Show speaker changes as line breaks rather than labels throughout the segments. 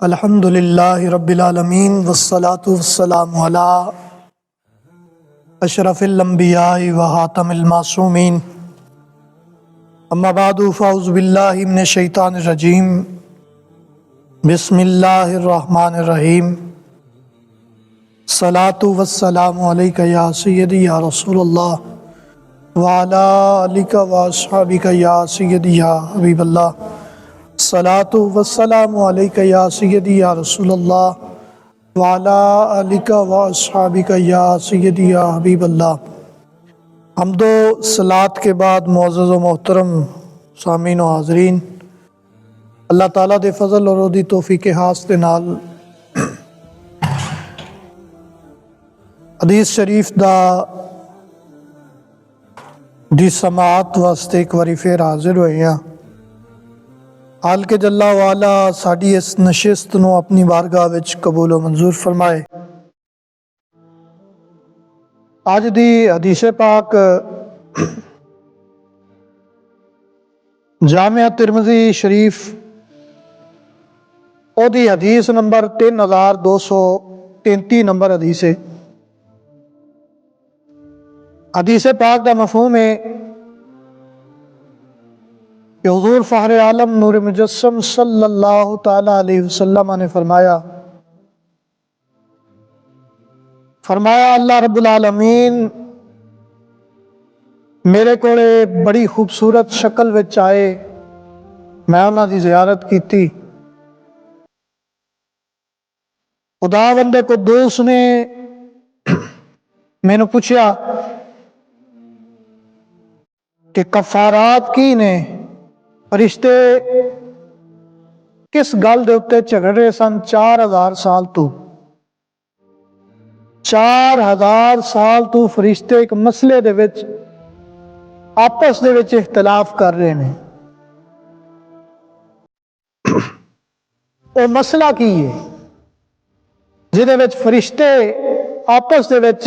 الحمدللہ رب العالمین والصلاة والسلام علی اشرف الانبیاء و خاتم المعصومین اما بعد فاعوذ باللہ من الشیطان الرجیم بسم اللہ الرحمن الرحیم الصلاة والسلام علیکہ یا سیدی یا رسول اللہ وعلی آلک و اصحابک یا سیدی یا حبیب اللہ الصلاة والسلام علیکہ یا سیدی یا رسول اللہ وعلی آلک و اصحابک یا سیدی یا حبیب اللہ۔ حمد و صلات کے بعد معزز و محترم سامعین و حاضرین، اللہ تعالیٰ دے فضل اور دی توفیق خاص دے نال حدیث شریف دی سماعت واسطے ایک واری پھر حاضر ہوئے ہیں۔ حال کے جلہ والا ساڈی اس نشست نو اپنی بارگاہ وچ قبول و منظور فرمائے۔ آج دی حدیث پاک جامعہ ترمذی شریف او دی حدیث نمبر 3233 نمبر حدیث ہے۔ حدیث پاک دا مفہوم ہے کہ حضور فخر عالم نور مجسم صلی اللہ تعالیٰ علیہ وسلم نے فرمایا اللہ رب العالمین میرے کولے بڑی خوبصورت شکل وچ آئے، میں انہاں دی زیارت کیتی۔ خدا بندے کو دوست نے میں نے پوچھا کہ کفارات کی نے، فرشتے کس گل دے اتے جھگڑ رہے سن 4000 سال تو 4000 سال تو فرشتے ایک مسئلے دے وچ آپس دے وچ اختلاف کر رہے ہیں۔ وہ مسئلہ کی ہے جہدے وچ فرشتے آپس دے وچ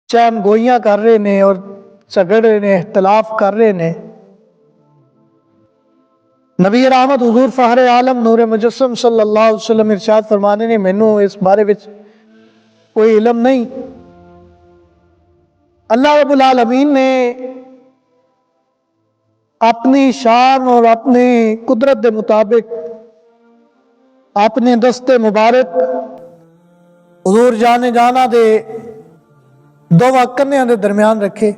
چہم گوئیاں کر رہے ہیں اور جھگڑ رہے ہیں، اختلاف کر رہے ہیں۔ نبی رحمت حضور فخر عالم نور مجسم صلی اللہ علیہ وسلم ارشاد فرمانے نے مینوں اس بارے وچ کوئی علم نہیں۔ اللہ رب العالمین نے اپنی شان اور اپنی قدرت دے مطابق اپنے دست مبارک حضور جانے جانا دے دو کنیاں دے درمیان رکھے۔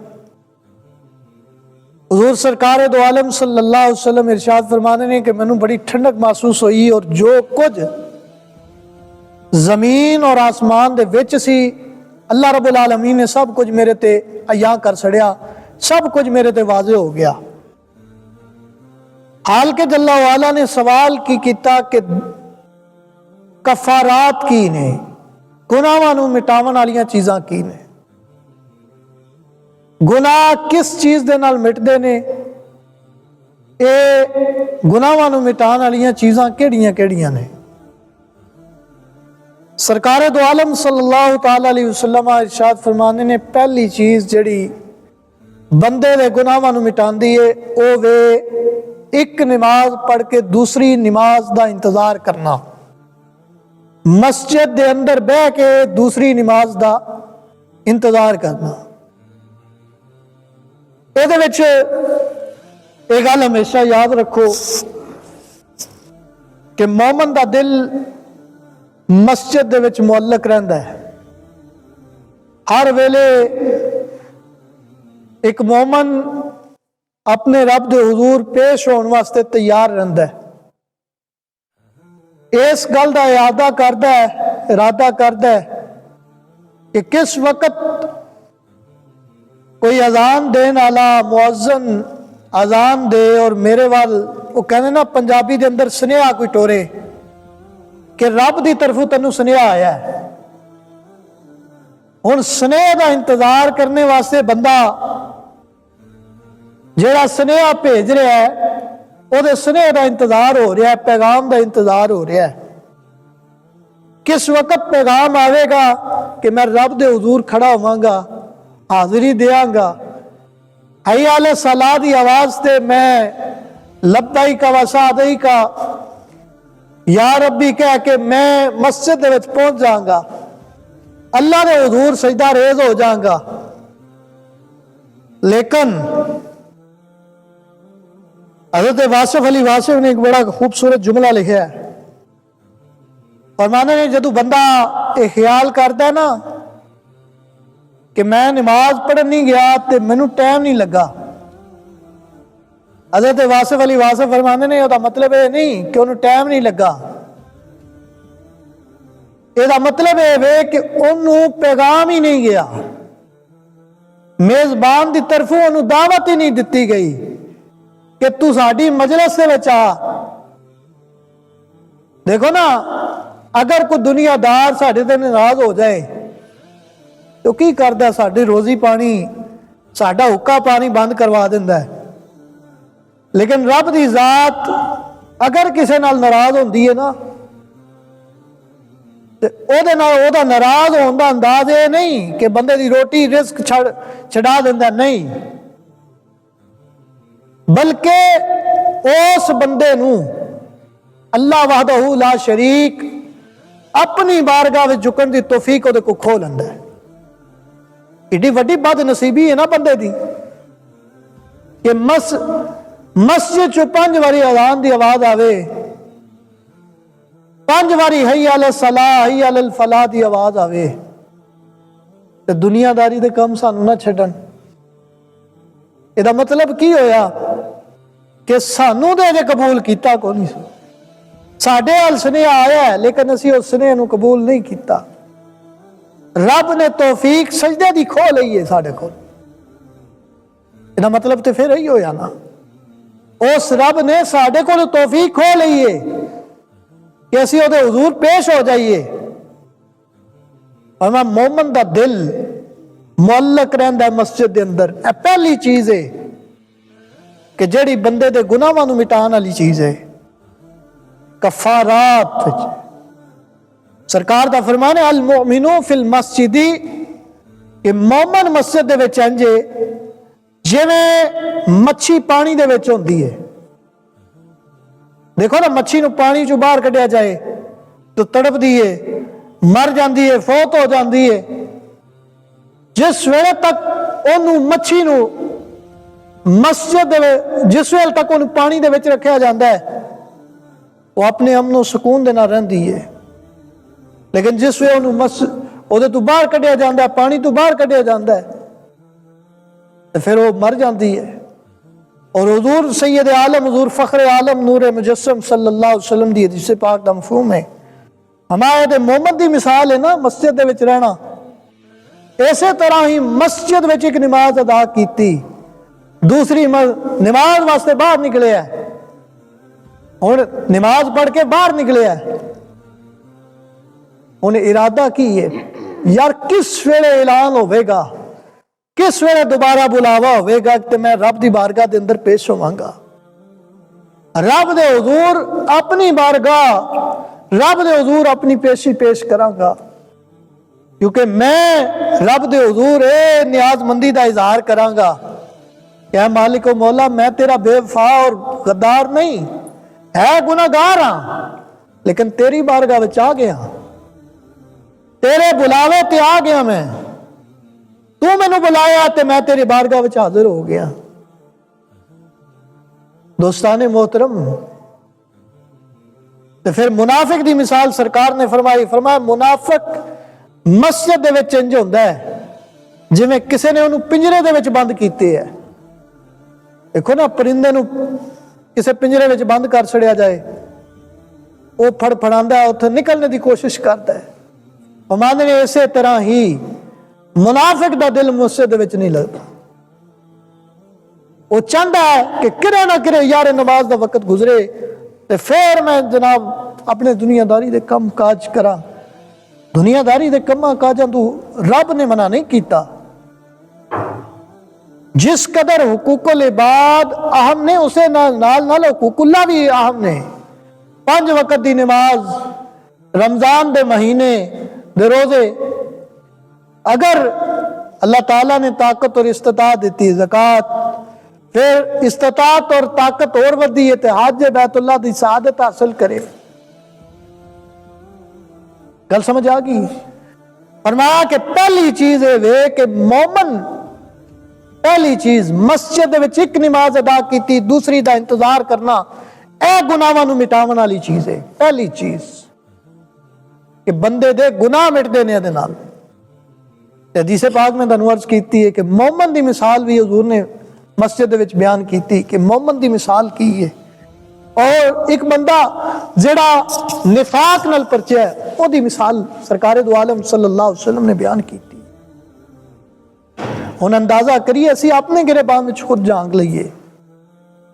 حضور سرکار دو عالم صلی اللہ علیہ وسلم ارشاد فرمانے نے کہ مینوں بڑی ٹھنڈک محسوس ہوئی، اور جو کچھ زمین اور آسمان دے وچ سی اللہ رب العالمین نے سب کچھ میرے تے عیاں کر سڑیا، سب کچھ میرے تے واضح ہو گیا۔ حال کے جلہ والا نے سوال کی کیتا کہ کفارات کی نے، گناہاں نوں مٹاون والیاں چیزاں کی نے، گناہ کس چیز دے نال مٹدے نے، اے گناہاں نوں مٹان والیاں چیزاں کیڑیاں کیڑیاں نے؟ سرکار دو عالم صلی اللہ تعالیٰ علیہ وسلم ارشاد فرمانے نے پہلی چیز جڑی بندے دے گناہاں نوں مٹاندی ہے او وے ایک نماز پڑھ کے دوسری نماز دا انتظار کرنا، مسجد دے اندر بہ کے دوسری نماز دا انتظار کرنا۔ یہ گل ہمیشہ یاد رکھو کہ مومن دا دل مسجد دے وچ معلق رہندا ہے۔ ہر ویلے ایک مومن اپنے رب دے حضور پیش ہونے واسطے تیار رہندا ہے۔ اس گل دا ارادہ کردا ہے کہ کس وقت کوئی اذان دین والا مؤذن اذان دے اور میرے وال وہ کہنے نا پنجابی دے اندر سنیہا کوئی ٹورے کہ رب دی طرفوں تینوں سنیہا آیا ہے۔ ہن سنیہے دا انتظار کرنے واسطے بندہ جڑا سنیہا بھیج رہا ہے وہ دے سنیہے دا انتظار ہو رہا ہے، پیغام دا انتظار ہو رہا ہے۔ کس وقت پیغام آئے گا کہ میں رب دے حضور کھڑا ہواں گا، حاضری دیاں گا، حی علی الصلاۃ دی آواز تے میں لبیک و سعدیک یا ربی کہہ کے میں مسجد دے وچ پہنچ جاؤں گا، اللہ دے حضور سجدہ ریز ہو جاؤں گا۔ لیکن حضرت واصف علی واصف نے ایک بڑا خوبصورت جملہ لکھا ہے، فرمانے نے جدو بندہ ایک خیال کرتا ہے نا کہ میں نماز پڑھن نہیں گیا تے مینوں ٹائم نہیں لگا، حضرت واصف علی واصف فرمانے نے یہ مطلب یہ نہیں کہ انہوں ٹائم نہیں لگا، یہ مطلب یہ کہ انہوں پیغام ہی نہیں گیا، میزبان دی طرفوں انہوں دعوت ہی نہیں دتی گئی کہ تو ساڈی مجلس سے بچا۔ دیکھو نا، اگر کوئی دنیا دار ساڈے تے ناراض ہو جائے تو کی کردا ہے؟ ساڈی روزی پانی، ساڈا حقہ پانی بند کروا دیندا ہے۔ لیکن رب دی ذات اگر کسے نال ناراض ہوندی ہے نا تے او دے نال او دا ناراض ہون دا انداز یہ نہیں کہ بندے دی روٹی رزق چھڑا دیندا، نہیں، بلکہ اس بندے نو اللہ وحدہ لا شریک اپنی بارگاہ وچ جھکن دی توفیق او دے کو کھو لیندا ہے۔ ایڈی وڈی بد نصیبی ہے نا بندے دی کہ مسجد چو 5 واری اذان دی آواز آوے، 5 واری حی علی الصلاۃ حی علی الفلاح دی آواز آوے تے دنیا داری دے کم سانو نہ چھڈن۔ یہ مطلب کی ہویا کہ سانو دے جے قبول کیتا کو نہیں، ساڈے ال سنیہ آیا ہے لیکن اسی اس سنیہ نو قبول نہیں کیتا۔ رب نے توفیق سجدے دی کھو لئی ہے ساڈے کو، یہ مطلب تے پھر یہی ہویا نا، اس رب نے ساڈے کو توفیق کھو لئی ہے کہ اسی او دے حضور پیش ہو جائیے۔ اور مومن دا دل معلق رہندا ہے مسجد دے اندر، اے پہلی چیز ہے کہ جڑی بندے دے گناہاں نو مٹان والی چیز ہے۔ کفارات سرکار دا فرمان ہے المؤمنو فی المسجد، کہ مومن مسجد دے وچ انجے جویں مچھی پانی دے وچ ہوندی ہے۔ دیکھو نا، مچھی نو پانی چوں باہر کڈیا جائے تو تڑپ دی ہے، مر جاندی ہے، فوت ہو جاندی ہے۔ جس ویلے تک انہوں مچھی نو مسجد جس ویلے تک انہوں پانی دے وچ رکھیا جاندا ہے وہ اپنے امن و سکون دے نال رہندی ہے، لیکن جس ویلے انہوں او دے تو باہر کڈیا جاندا ہے، پانی تو باہر کڈیا جاندا ہے تو پھر وہ مر جاندی ہے۔ اور حضور سید عالم، حضور فخر عالم نور مجسم صلی اللہ علیہ وسلم دی حدیث پاک دا مفہوم ہے، ہمارے دے مومن دی مثال ہے نا مسجد دے وچ رہنا۔ اسی طرح ہی مسجد وچ ایک نماز ادا کیتی، دوسری نماز واسطے باہر نکلے ہے، ہن نماز پڑھ کے باہر نکلے ہے، انہیں ارادہ کی ہے یار کس ویلے اعلان ہوئے گا، کس ویلے دوبارہ بلاوا ہوئے گا کہ میں رب دی بارگاہ دے اندر پیش ہوواں گا، رب دے حضور اپنی بارگاہ، رب دے حضور اپنی پیشی پیش کراں گا، کیونکہ میں رب دے حضور نیاز مندی دا اظہار کراں گا کہ اے مالک و مولا میں تیرا بے وفا اور غدار نہیں ہے، گناہگار ہاں، لیکن تیری بارگاہ وچ آ گیا، تیرے بلاوے تے آ گیا، میں تو مینوں بلایا تے میں تیری بارگاہ وچ حاضر ہو گیا۔ دوستان محترم، تے پھر منافق دی مثال سرکار نے فرمایا منافق مسجد دے وچ انج ہوندا ہے جویں کسے نے انہوں پنجرے دے وچ بند کیتے ہے۔ دیکھو نا، پرندے نو کسے پنجرے وچ بند کر چھڑیا جائے، وہ پھڑ پھڑاندا ہے، اتھے نکلنے دی کوشش کرتا ہے۔ فرماندے نے اسی طرح ہی منافق دا دل مسجد دے وچ نہیں لگتا، وہ چاہتا ہے کہ کرے نہ کرے یار نماز دا وقت گزرے تے پھر میں جناب اپنے دنیا داری دے کم کاج کراں۔ دنیا داری دے کماں کاجاں تو رب نے منع نہیں کیتا، جس قدر حقوق العباد اہم نے اسے نال حقوق اللہ بھی اہم نے۔ 5 وقت دی نماز، رمضان دے مہینے دے روزے، اگر اللہ تعالیٰ نے طاقت اور استطاعت دیتی، زکوٰۃ، پھر استطاعت اور طاقت اور ودی ہے تو حج بیت اللہ دی سعادت حاصل کرے، گل سمجھ آ گئی؟ فرمایا کہ پہلی چیز ہے وہ کہ مومن پہلی چیز مسجد وچ ایک نماز ادا کیتی، دوسری دا انتظار کرنا، اے گناہاں نو مٹاون والی چیز ہے۔ پہلی چیز کہ بندے دے گناہ مٹدے نے دے نال۔ حدیث پاک میں تانوں عرض کیتی ہے کہ مومن دی مثال بھی حضور نے مسجد وچ بیان کیتی کہ مومن دی مثال کی ہے، اور ایک بندہ جڑا نفاق نال پرچیا ہے او دی مثال سرکار دو عالم صلی اللہ علیہ وسلم نے بیان کیتی۔ ہن اندازہ کریے اسی اپنے گریباں وچ خود جانگ لئیے،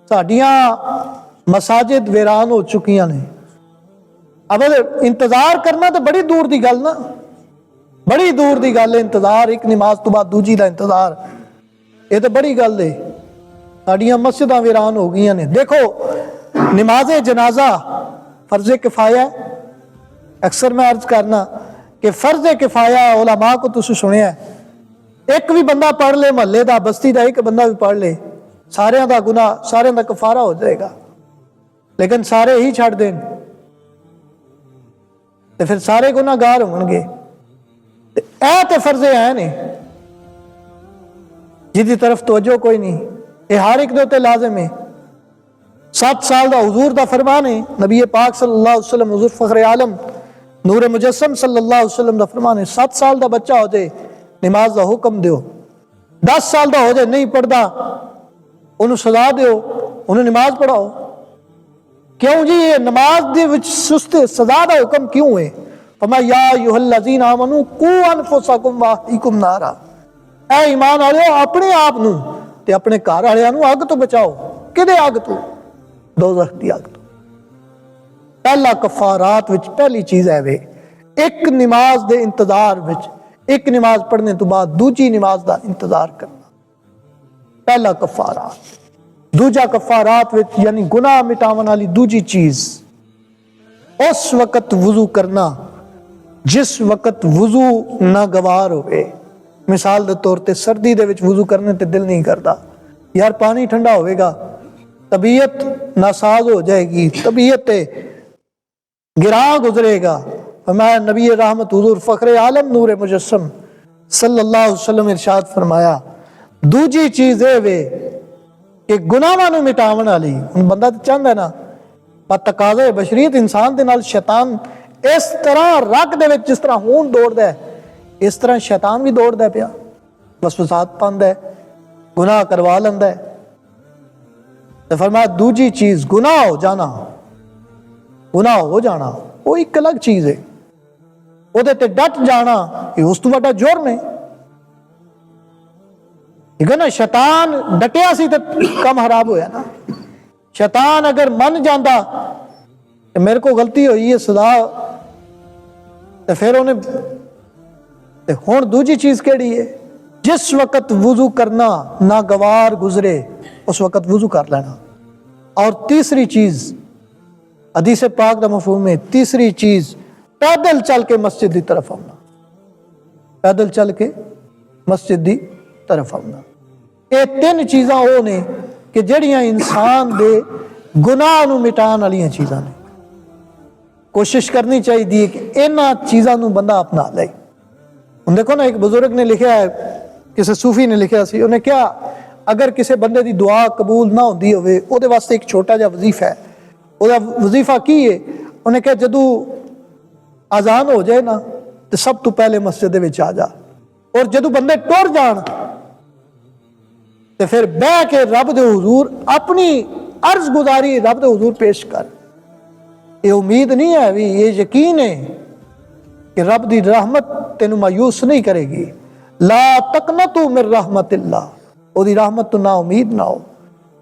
ساڈیاں مساجد ویران ہو چکیاں نے۔ اب انتظار کرنا تو بڑی دور دی گل نا، بڑی دور دی گل ہے انتظار، ایک نماز تو بعد دوجی دا انتظار، یہ تو بڑی گل ہے۔ ساڈیاں مسجداں ویران ہو گئی نے۔ دیکھو نماز جنازہ فرض کفایہ ہے، اکثر میں عرض کرنا کہ فرض کفایہ علماء کو تسی سنیا ہے، ایک بھی بندہ پڑھ لے، محلے دا بستی دا ایک بندہ بھی پڑھ لے، سارے دا گناہ سارے دا کفارہ ہو جائے گا۔ لیکن سارے ہی چھڑ دیں تو پھر سارے گناہ گار ہوں گے۔ اے تے فرض عین ہے جدی طرف توجہ کوئی نہیں، یہ ہر ایک دے تے لازم ہے۔ 7 سال دا حضور دا فرمان ہے، نبی پاک صلی اللہ علیہ وسلم، حضور فخر عالم نور مجسم صلی اللہ علیہ وسلم دا فرمان ہے، 7 سال دا بچہ ہو جائے نماز دا حکم دیو، 10 سال دا ہو جائے نہیں پڑھدا انہوں سزا دیو، انہوں نماز پڑھاؤ۔ کیوں جی یہ نماز دے وچ سست سزا دا حکم کیوں ہے؟ فرمایا یا ایھا الذین آمنوا قوا انفسکم واہلیکم نارا، اے ایمان والو اپنے آپ نو تے اپنے گھر والےاں نو اگ تو بچاؤ۔ کدے اگ تو؟ دوزخ دی اگ تو۔ پہلا کفارات وچ پہلی چیز ہے وے ایک نماز دے انتظار وچ، ایک نماز پڑھنے تو بعد دوجی نماز دا انتظار کرنا، پہلا کفارات۔ دوجا کفارات وچ یعنی گناہ مٹاون والی دوجی چیز اس وقت وضو کرنا جس وقت وضو ناگوار ہوئے۔ مثال دے طور تے سردی دے وچ وضو کرنے تے دل نہیں کرتا، یار پانی ٹھنڈا ہوئے گا، طبیعت ناساز ہو جائے گی، طبیعت گراں گزرے گا۔ فرمایا نبی رحمت حضور فخر عالم نور مجسم صلی اللہ علیہ وسلم ارشاد فرمایا دوجی چیز ہے وے کہ گناہاں نو مٹاون والی۔ ہن بندہ تو چاہندا ہے نا، پر تقاضے بشریت انسان دے نال شیطان اس طرح رگ دے وچ جس طرح خون دوڑدا ہے اس طرح شیطان بھی دوڑدا ہے پیا، وسوسات پاندا ہے، گناہ کروا لیندا ہے۔ تو فرمایا دوجی چیز گناہ ہو جانا، گناہ ہو جانا وہ ایک الگ چیز ہے، وہ دے تے ڈٹ جانا یہ اس تو بڑا جرم ہے۔ ٹھیک ہے نا، شیطان ڈٹیا سی تے کم خراب ہویا نا۔ شیطان اگر من جاندہ کہ میرے کو غلطی ہوئی ہے سزا، تو پھر انہیں ہون دوجی چیز کیڑی ہے؟ جس وقت وضو کرنا ناگوار گزرے اس وقت وضو کر لینا۔ اور تیسری چیز حدیث پاک دا مفہوم ہے، تیسری چیز پیدل چل کے مسجد دی طرف آنا، پیدل چل کے مسجد دی طرف آنا۔ یہ 3 چیزاں وہ نے کہ جڑیاں انسان دے گناہ نو مٹان والیاں چیزاں نے۔ کوشش کرنی چاہیے کہ انہاں چیزاں نو بندہ اپنا لے۔ ہن دیکھو نا، ایک بزرگ نے لکھا ہے، کسی صوفی نے لکھا سی، انہیں کیا اگر کسی بندے دی دعا قبول نہ ہوندی ہوئے او دے واسطے ایک چھوٹا جا وظیفہ ہے، او دا وظیفہ کی ہے؟ انہیں کہا جدو اذان ہو جائے نا تو سب تو پہلے مسجد دے وچ آ جا، اور جدو بندے ٹر جان تو پھر بہ کے رب دے حضور اپنی عرض گزاری رب دے حضور پیش کر۔ یہ امید نہیں ہے بھی، یہ یقین ہے کہ رب دی رحمت تینوں مایوس نہیں کرے گی۔ لا تقنطوا من رحمت اللہ، او دی رحمت تو نا امید نہ ہو۔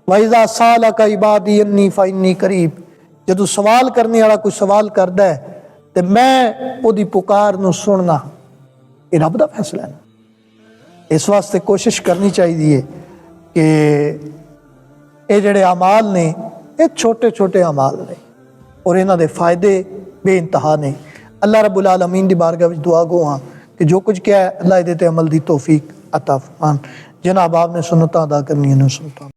وَإِذَا سَأَلَكَ عِبَادِي أَنِّي فَإِنِّي قَرِيبٌ، جدو سوال کرنے والا کوئی سوال کردا ہے تو میں او دی پکار نو سننا، یہ رب دا فیصلہ ہے۔ اس واسطے کوشش کرنی چاہیے کہ یہ جڑے اعمال نے یہ چھوٹے چھوٹے اعمال نے اور انہاں دے فائدے بے انتہا نے۔ اللہ رب العالمین دی بارگاہ وچ دعا گو ہاں کہ جو کچھ کیا ہے اللہ دے تے عمل دی توفیق عطا فرمان۔ جناب آپ نے سنتاں ادا کرنی ہے، سنتاں